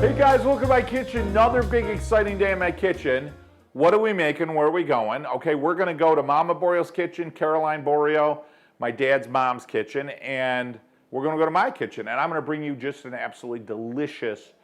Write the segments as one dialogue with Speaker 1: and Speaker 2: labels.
Speaker 1: Hey guys, welcome to my kitchen. Another big exciting day in my kitchen. What are we making? Where are we going? Okay, we're gonna go to Mama Boreo's kitchen, Caroline Boreo, my dad's mom's kitchen, and we're gonna go to my kitchen, and I'm gonna bring you just an absolutely delicious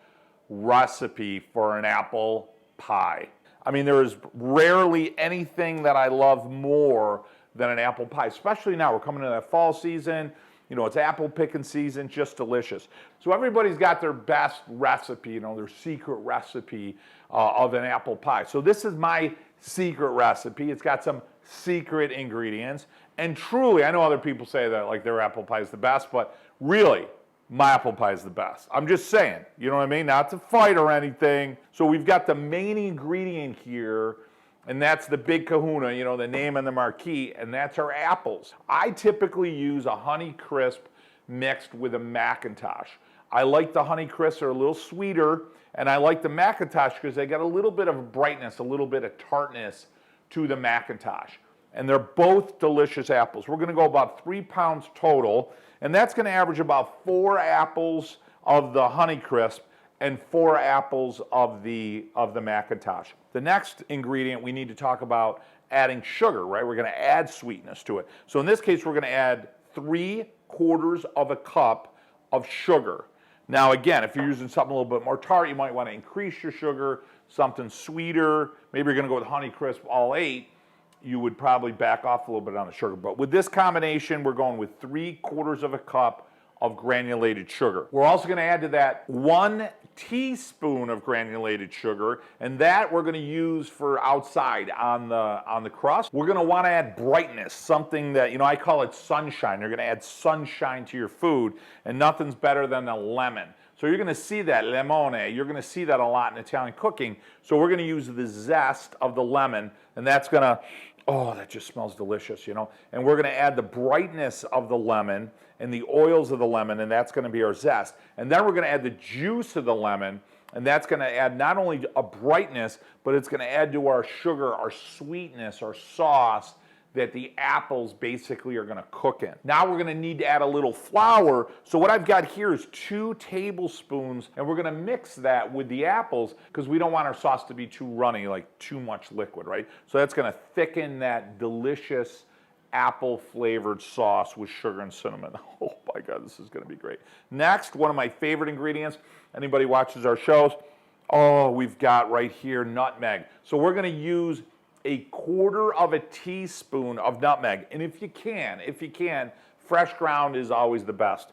Speaker 1: recipe for an apple pie. I mean, there is rarely anything that I love more than an apple pie, especially now. We're coming into that fall season. You know, it's apple picking season, just delicious. So everybody's got their best recipe, you know, their secret recipe of an apple pie. So this is my secret recipe. It's got some secret ingredients. And truly, I know other people say that like their apple pie is the best, but really, my apple pie is the best. I'm just saying, you know what I mean? Not to fight or anything. So we've got the main ingredient here, and that's the big kahuna, you know, the name on the marquee, and that's our apples. I typically use a Honey Crisp mixed with a McIntosh. I like the Honey Crisp, they're a little sweeter, and I like the McIntosh because they got a little bit of brightness, a little bit of tartness to the McIntosh. And they're both delicious apples. We're gonna go about 3 pounds total, and that's gonna average about 4 apples of the Honey Crisp and 4 apples of the McIntosh. The next ingredient we need to talk about adding sugar, right? We're gonna add sweetness to it. So in this case, we're gonna add 3/4 of a cup of sugar. Now again, if you're using something a little bit more tart, you might wanna increase your sugar, something sweeter. Maybe you're gonna go with Honey Crisp all 8. You would probably back off a little bit on the sugar. But with this combination, we're going with 3/4 of a cup of granulated sugar. We're also gonna add to that 1 teaspoon of granulated sugar, and that we're gonna use for outside on the crust. We're gonna wanna add brightness, something that, you know, I call it sunshine. You're gonna add sunshine to your food, and nothing's better than a lemon. So you're gonna see that, limone, you're gonna see that a lot in Italian cooking. So we're gonna use the zest of the lemon, and that's gonna, oh, that just smells delicious, you know? And we're gonna add the brightness of the lemon and the oils of the lemon, and that's gonna be our zest. And then we're gonna add the juice of the lemon, and that's gonna add not only a brightness, but it's gonna add to our sugar, our sweetness, our sauce that the apples basically are gonna cook in. Now we're gonna need to add a little flour. So what I've got here is 2 tablespoons, and we're gonna mix that with the apples because we don't want our sauce to be too runny, like too much liquid, right? So that's gonna thicken that delicious apple flavored sauce with sugar and cinnamon. Oh my God, this is gonna be great. Next, one of my favorite ingredients, anybody watches our shows, oh, we've got right here nutmeg. So we're gonna use 1/4 of a teaspoon of nutmeg. And if you can, fresh ground is always the best.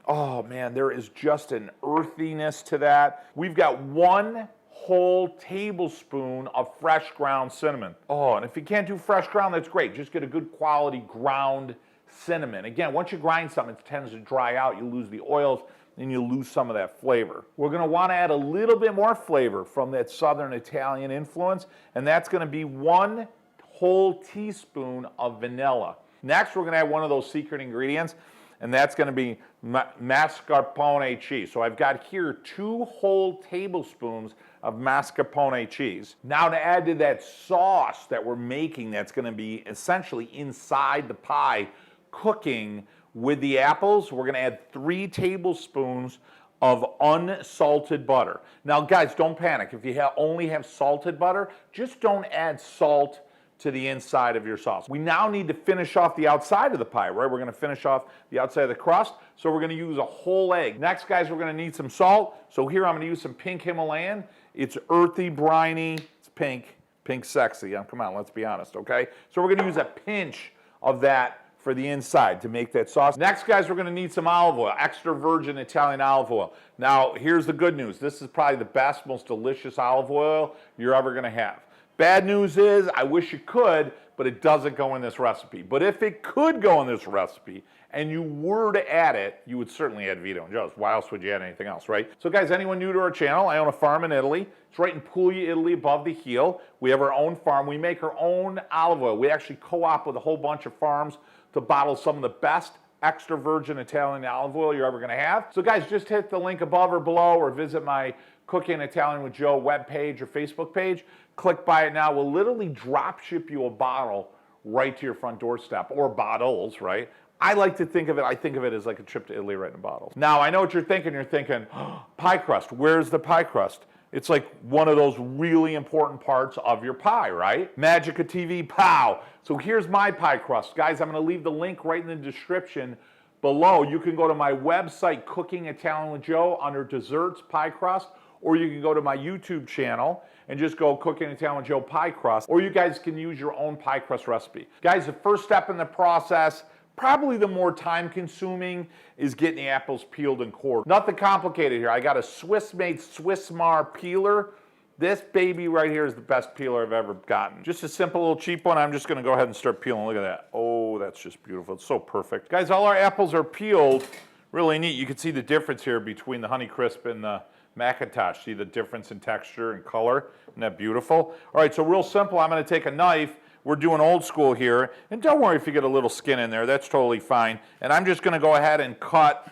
Speaker 1: Oh man, there is just an earthiness to that. We've got 1 whole tablespoon of fresh ground cinnamon. Oh, and if you can't do fresh ground, that's great. Just get a good quality ground cinnamon. Again, once you grind something, it tends to dry out. You lose the oils, and you lose some of that flavor. We're gonna wanna add a little bit more flavor from that Southern Italian influence, and that's gonna be 1 whole teaspoon of vanilla. Next, we're gonna add one of those secret ingredients, and that's gonna be mascarpone cheese. So I've got here 2 whole tablespoons of mascarpone cheese. Now to add to that sauce that we're making, that's gonna be essentially inside the pie cooking with the apples, we're gonna add 3 tablespoons of unsalted butter. Now guys, don't panic. If you only have salted butter, just don't add salt to the inside of your sauce. We now need to finish off the outside of the pie, right? We're gonna finish off the outside of the crust, so we're gonna use a whole egg. Next, guys, we're gonna need some salt. So here I'm gonna use some pink Himalayan. It's earthy, briny, it's pink sexy. Come on, let's be honest, okay? So we're gonna use a pinch of that for the inside to make that sauce. Next, guys, we're gonna need some olive oil, extra virgin Italian olive oil. Now, here's the good news. This is probably the best, most delicious olive oil you're ever gonna have. Bad news is, I wish it could, but it doesn't go in this recipe. But if it could go in this recipe, and you were to add it, you would certainly add Vito and Joe's. Why else would you add anything else, right? So guys, anyone new to our channel, I own a farm in Italy. It's right in Puglia, Italy, above the heel. We have our own farm. We make our own olive oil. We actually co-op with a whole bunch of farms to bottle some of the best extra virgin Italian olive oil you're ever gonna have. So guys, just hit the link above or below, or visit my Cooking Italian with Joe webpage or Facebook page. Click buy it now. We'll literally drop ship you a bottle right to your front doorstep, or bottles, right? I like to think of it, I think of it as like a trip to Italy right in a bottle. Now, I know what you're thinking. You're thinking, oh, pie crust, where's the pie crust? It's like one of those really important parts of your pie, right? Magica TV, pow! So here's my pie crust. Guys, I'm gonna leave the link right in the description below. You can go to my website, Cooking Italian with Joe, under desserts, pie crust, or you can go to my YouTube channel and just go Cooking Italian with Joe pie crust, or you guys can use your own pie crust recipe. Guys, the first step in the process, probably the more time consuming, is getting the apples peeled and cored. Nothing complicated here. I got a Swiss-made Swiss-Mar peeler. This baby right here is the best peeler I've ever gotten. Just a simple little cheap one. I'm just gonna go ahead and start peeling. Look at that. Oh, that's just beautiful. It's so perfect. Guys, all our apples are peeled. Really neat. You can see the difference here between the Honeycrisp and the Macintosh. See the difference in texture and color? Isn't that beautiful? All right, so real simple. I'm gonna take a knife. We're doing old school here. And don't worry if you get a little skin in there. That's totally fine. And I'm just gonna go ahead and cut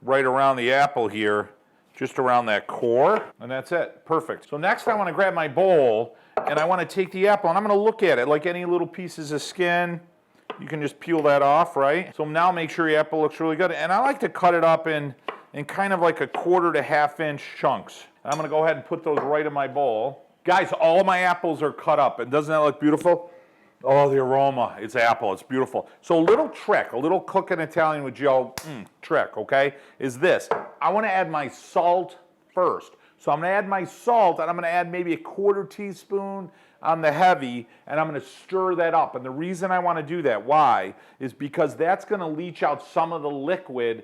Speaker 1: right around the apple here, just around that core, and that's it. Perfect. So next I want to grab my bowl, and I want to take the apple, and I'm going to look at it like any little pieces of skin. You can just peel that off, right? So now make sure your apple looks really good. And I like to cut it up in kind of like a 1/4 to 1/2 inch chunks. I'm going to go ahead and put those right in my bowl. Guys, all of my apples are cut up, and doesn't that look beautiful? Oh, the aroma, it's apple, it's beautiful. So a little trick, a little Cooking Italian with Joe trick, okay, is this. I wanna add my salt first. So I'm gonna add my salt, and I'm gonna add maybe a 1/4 teaspoon on the heavy, and I'm gonna stir that up. And the reason I wanna do that, why, is because that's gonna leach out some of the liquid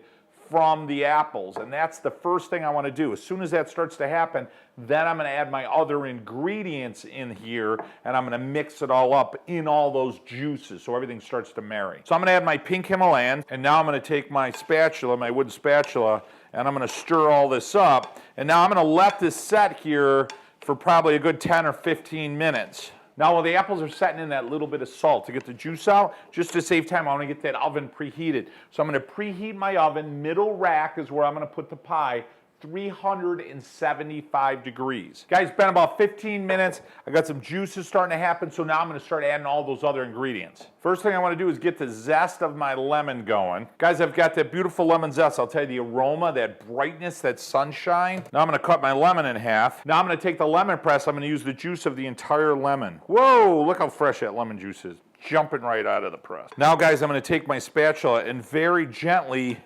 Speaker 1: from the apples, and that's the first thing I want to do. As soon as that starts to happen, then I'm going to add my other ingredients in here, and I'm going to mix it all up in all those juices so everything starts to marry. So I'm going to add my pink Himalayan, and now I'm going to take my spatula, my wooden spatula, and I'm going to stir all this up, and now I'm going to let this set here for probably a good 10 or 15 minutes. Now, while the apples are setting in that little bit of salt to get the juice out, just to save time, I want to get that oven preheated. So I'm going to preheat my oven. Middle rack is where I'm going to put the pie, 375 degrees. Guys, it's been about 15 minutes. I got some juices starting to happen, so now I'm going to start adding all those other ingredients. First thing I want to do is get the zest of my lemon going. Guys, I've got that beautiful lemon zest. I'll tell you, the aroma, that brightness, that sunshine. Now I'm going to cut my lemon in half. Now I'm going to take the lemon press. I'm going to use the juice of the entire lemon. Whoa, look how fresh that lemon juice is. Jumping right out of the press. Now, guys, I'm going to take my spatula and very gently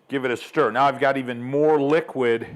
Speaker 1: give it a stir. Now I've got even more liquid.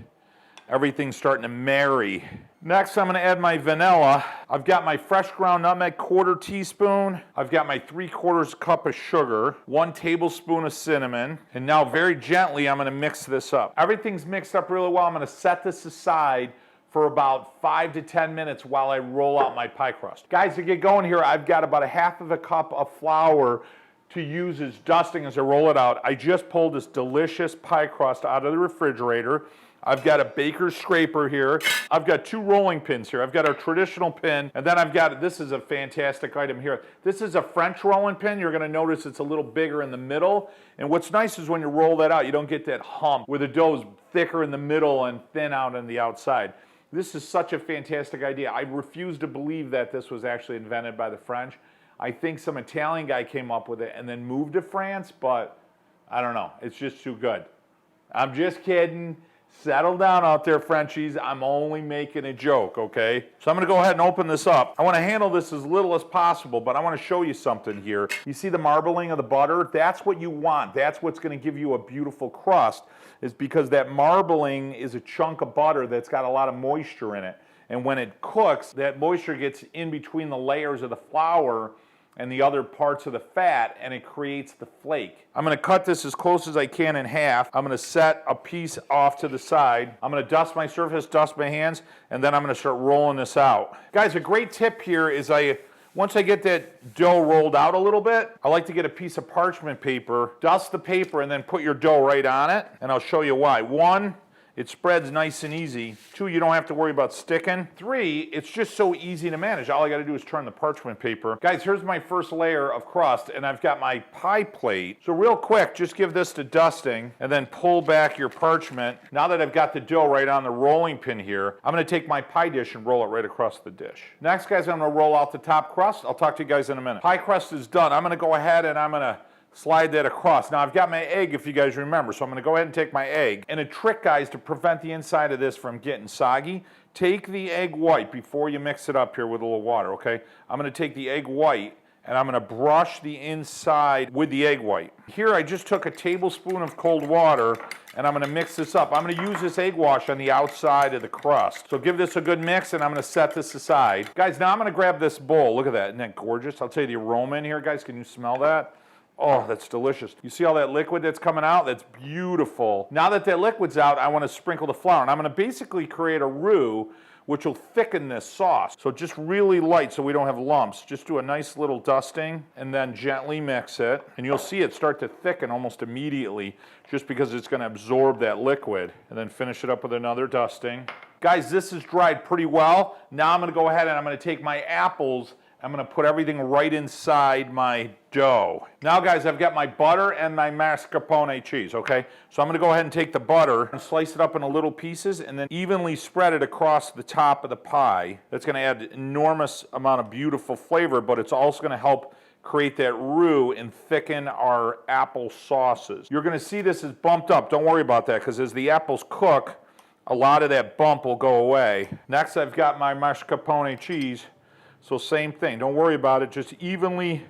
Speaker 1: Everything's starting to marry. Next, I'm going to add my vanilla. I've got my fresh ground nutmeg, 1/4 teaspoon. I've got my 3/4 cup of sugar, 1 tablespoon of cinnamon, and now very gently I'm going to mix this up. Everything's mixed up really well. I'm going to set this aside for about 5 to 10 minutes while I roll out my pie crust. Guys, to get going here, I've got about 1/2 cup of flour to use as dusting as I roll it out. I just pulled this delicious pie crust out of the refrigerator. I've got a baker's scraper here. I've got 2 rolling pins here. I've got our traditional pin, and then I've got, this is a fantastic item here. This is a French rolling pin. You're gonna notice it's a little bigger in the middle. And what's nice is when you roll that out, you don't get that hump where the dough is thicker in the middle and thin out on the outside. This is such a fantastic idea. I refuse to believe that this was actually invented by the French. I think some Italian guy came up with it and then moved to France, but I don't know. It's just too good. I'm just kidding. Settle down out there, Frenchies. I'm only making a joke, okay? So I'm going to go ahead and open this up. I want to handle this as little as possible, but I want to show you something here. You see the marbling of the butter? That's what you want. That's what's going to give you a beautiful crust, is because that marbling is a chunk of butter that's got a lot of moisture in it. And when it cooks, that moisture gets in between the layers of the flour and the other parts of the fat, and it creates the flake. I'm gonna cut this as close as I can in half. I'm gonna set a piece off to the side. I'm gonna dust my surface, dust my hands, and then I'm gonna start rolling this out. Guys, a great tip here is once I get that dough rolled out a little bit, I like to get a piece of parchment paper, dust the paper, and then put your dough right on it, and I'll show you why. 1, it spreads nice and easy. 2, you don't have to worry about sticking. 3, it's just so easy to manage. All I gotta do is turn the parchment paper. Guys, here's my first layer of crust, and I've got my pie plate. So real quick, just give this to dusting, and then pull back your parchment. Now that I've got the dough right on the rolling pin here, I'm gonna take my pie dish and roll it right across the dish. Next, guys, I'm gonna roll out the top crust. I'll talk to you guys in a minute. Pie crust is done. I'm gonna go ahead and I'm gonna slide that across. Now I've got my egg, if you guys remember, so I'm gonna go ahead and take my egg. And a trick, guys, to prevent the inside of this from getting soggy, take the egg white before you mix it up here with a little water, okay? I'm gonna take the egg white and I'm gonna brush the inside with the egg white. Here I just took a tablespoon of cold water and I'm gonna mix this up. I'm gonna use this egg wash on the outside of the crust. So give this a good mix and I'm gonna set this aside. Guys, now I'm gonna grab this bowl. Look at that, isn't that gorgeous? I'll tell you the aroma in here, guys. Can you smell that? Oh, that's delicious. You see all that liquid that's coming out? That's beautiful. Now that that liquid's out, I want to sprinkle the flour. And I'm going to basically create a roux which will thicken this sauce. So just really light so we don't have lumps. Just do a nice little dusting and then gently mix it. And you'll see it start to thicken almost immediately just because it's going to absorb that liquid. And then finish it up with another dusting. Guys, this is dried pretty well. Now I'm going to go ahead and I'm going to take my apples. I'm going to put everything right inside my dough. Now, guys, I've got my butter and my mascarpone cheese, okay? So I'm going to go ahead and take the butter and slice it up into little pieces and then evenly spread it across the top of the pie. That's going to add an enormous amount of beautiful flavor, but it's also going to help create that roux and thicken our apple sauces. You're going to see this is bumped up. Don't worry about that, because as the apples cook, a lot of that bump will go away. Next, I've got my mascarpone cheese. So same thing, don't worry about it, just evenly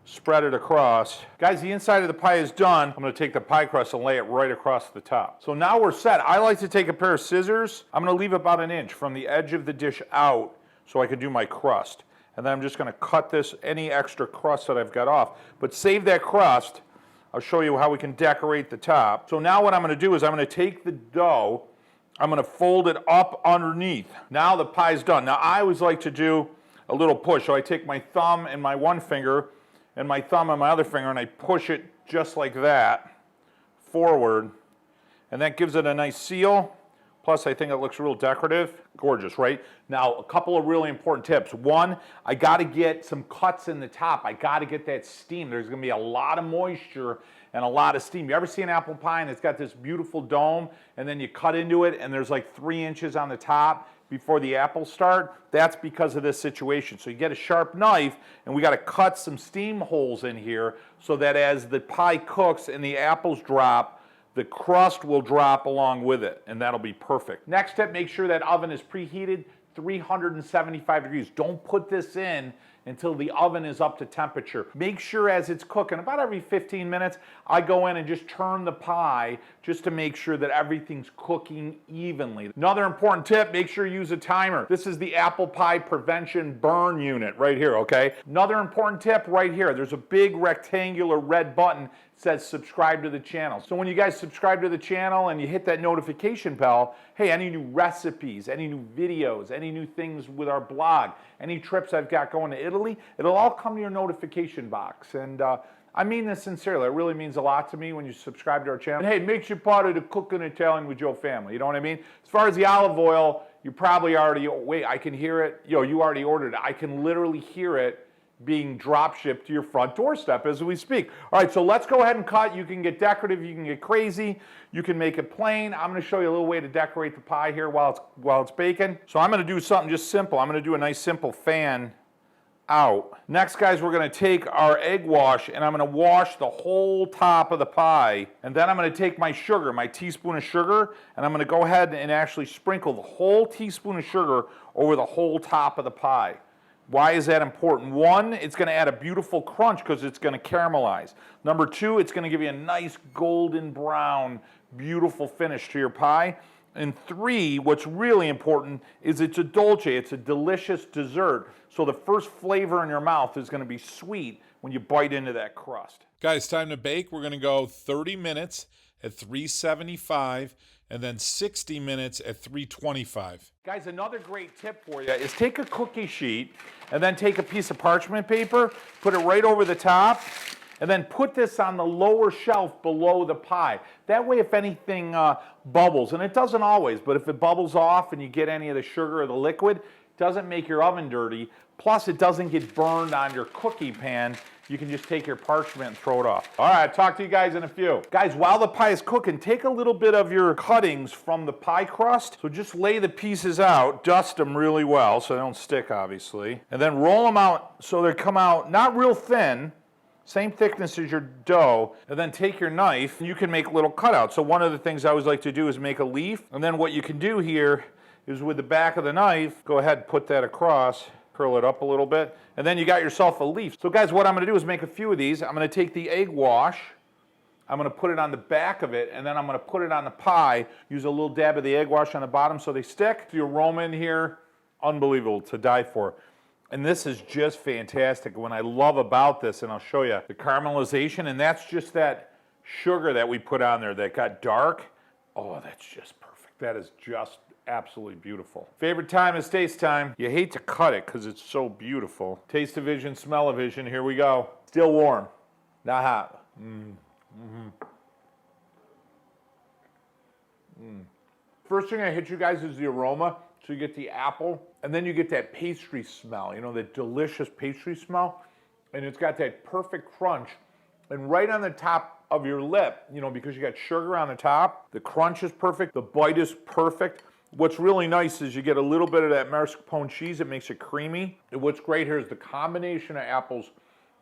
Speaker 1: spread it across. Guys, the inside of the pie is done. I'm gonna take the pie crust and lay it right across the top. So now we're set. I like to take a pair of scissors. I'm gonna leave about an inch from the edge of the dish out so I can do my crust. And then I'm just gonna cut this, any extra crust that I've got off. But save that crust. I'll show you how we can decorate the top. So now what I'm gonna do is I'm gonna take the dough, I'm gonna fold it up underneath. Now the pie's done. Now I always like to do a little push. So I take my thumb and my one finger and my thumb and my other finger and I push it just like that forward. And that gives it a nice seal. Plus I think it looks real decorative. Gorgeous, right? Now a couple of really important tips. One, I gotta get some cuts in the top. I gotta get that steam. There's gonna be a lot of moisture and a lot of steam. You ever see an apple pie and it's got this beautiful dome and then you cut into it and there's like 3 inches on the top before the apples start? That's because of this situation. So you get a sharp knife and we got to cut some steam holes in here so that as the pie cooks and the apples drop, the crust will drop along with it, and that'll be perfect. Next step, make sure that oven is preheated 375 degrees. Don't put this in until the oven is up to temperature. Make sure as it's cooking, about every 15 minutes, I go in and just turn the pie just to make sure that everything's cooking evenly. Another important tip, make sure you use a timer. This is the apple pie prevention burn unit right here, okay? Another important tip right here, there's a big rectangular red button that says subscribe to the channel. So when you guys subscribe to the channel and you hit that notification bell, hey, any new recipes, any new videos, any new things with our blog, any trips I've got going to Italy, it'll all come to your notification box. And I mean this sincerely. It really means a lot to me when you subscribe to our channel. And hey, it makes you part of the Cooking Italian with Joe family. You know what I mean? As far as the olive oil, you probably already, wait, I can hear it. You already ordered it. I can literally hear it being drop shipped to your front doorstep as we speak. All right, so let's go ahead and cut. You can get decorative, you can get crazy, you can make it plain. I'm gonna show you a little way to decorate the pie here while it's baking. So I'm gonna do something just simple. I'm gonna do a nice simple fan out. Next, guys, we're gonna take our egg wash and I'm gonna wash the whole top of the pie. And then I'm gonna take my sugar, my teaspoon of sugar, and I'm gonna go ahead and actually sprinkle the whole teaspoon of sugar over the whole top of the pie. Why is that important? One, it's going to add a beautiful crunch because it's going to caramelize. Number two, it's going to give you a nice golden brown, beautiful finish to your pie. And three, what's really important is it's a dolce, it's a delicious dessert. So the first flavor in your mouth is going to be sweet when you bite into that crust. Guys, time to bake. We're going to go 30 minutes at 375 and then 60 minutes at 325. Guys, another great tip for you is take a cookie sheet and then take a piece of parchment paper, put it right over the top, and then put this on the lower shelf below the pie. That way, if anything bubbles, and it doesn't always, but if it bubbles off and you get any of the sugar or the liquid, it doesn't make your oven dirty, plus it doesn't get burned on your cookie pan. You can just take your parchment and throw it off. All right, talk to you guys in a few. Guys, while the pie is cooking, take a little bit of your cuttings from the pie crust. So just lay the pieces out, dust them really well so they don't stick, obviously. And then roll them out so they come out not real thin, same thickness as your dough, and then take your knife, and you can make little cutouts. So one of the things I always like to do is make a leaf, and then what you can do here is with the back of the knife, go ahead and put that across, curl it up a little bit, and then you got yourself a leaf. So guys, what I'm gonna do is make a few of these. I'm gonna take the egg wash, I'm gonna put it on the back of it, and then I'm gonna put it on the pie, use a little dab of the egg wash on the bottom so they stick. The aroma in here, unbelievable, to die for. And this is just fantastic. What I love about this, and I'll show you, the caramelization, and that's just that sugar that we put on there that got dark. Oh, that's just perfect. That is just absolutely beautiful. Favorite time is taste time. You hate to cut it because it's so beautiful. Taste-o-vision, smell-o-vision, here we go. Still warm, not hot. First thing I hit you guys is the aroma. So you get the apple, and then you get that pastry smell, you know, that delicious pastry smell. And it's got that perfect crunch. And right on the top of your lip, you know, because you got sugar on the top, the crunch is perfect, the bite is perfect. What's really nice is you get a little bit of that mascarpone cheese. It makes it creamy. And what's great here is the combination of apples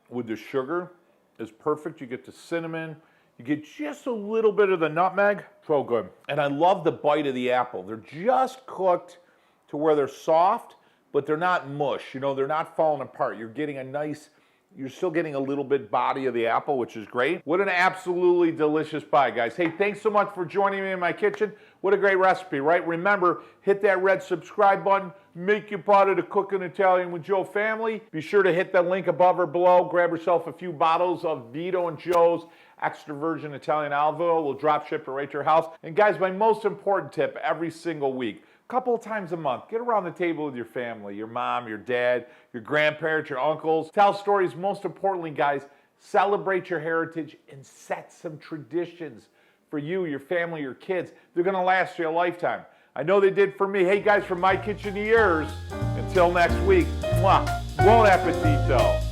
Speaker 1: with the sugar is perfect. You get the cinnamon. You get just a little bit of the nutmeg. So good. And I love the bite of the apple. They're just cooked to where they're soft, but they're not mush. You know, they're not falling apart. You're getting a nice, you're still getting a little bit body of the apple, which is great. What an absolutely delicious pie, guys. Hey, thanks so much for joining me in my kitchen. What a great recipe, right? Remember, hit that red subscribe button. Make you part of the Cooking Italian with Joe family. Be sure to hit the link above or below. Grab yourself a few bottles of Vito and Joe's extra virgin Italian olive oil. We'll drop ship it right to your house. And guys, my most important tip every single week, couple of times a month, get around the table with your family, your mom, your dad, your grandparents, your uncles. Tell stories. Most importantly, guys, celebrate your heritage and set some traditions for you, your family, your kids. They're going to last you a lifetime. I know they did for me. Hey, guys, from my kitchen to yours, until next week, mwah, buon appetito.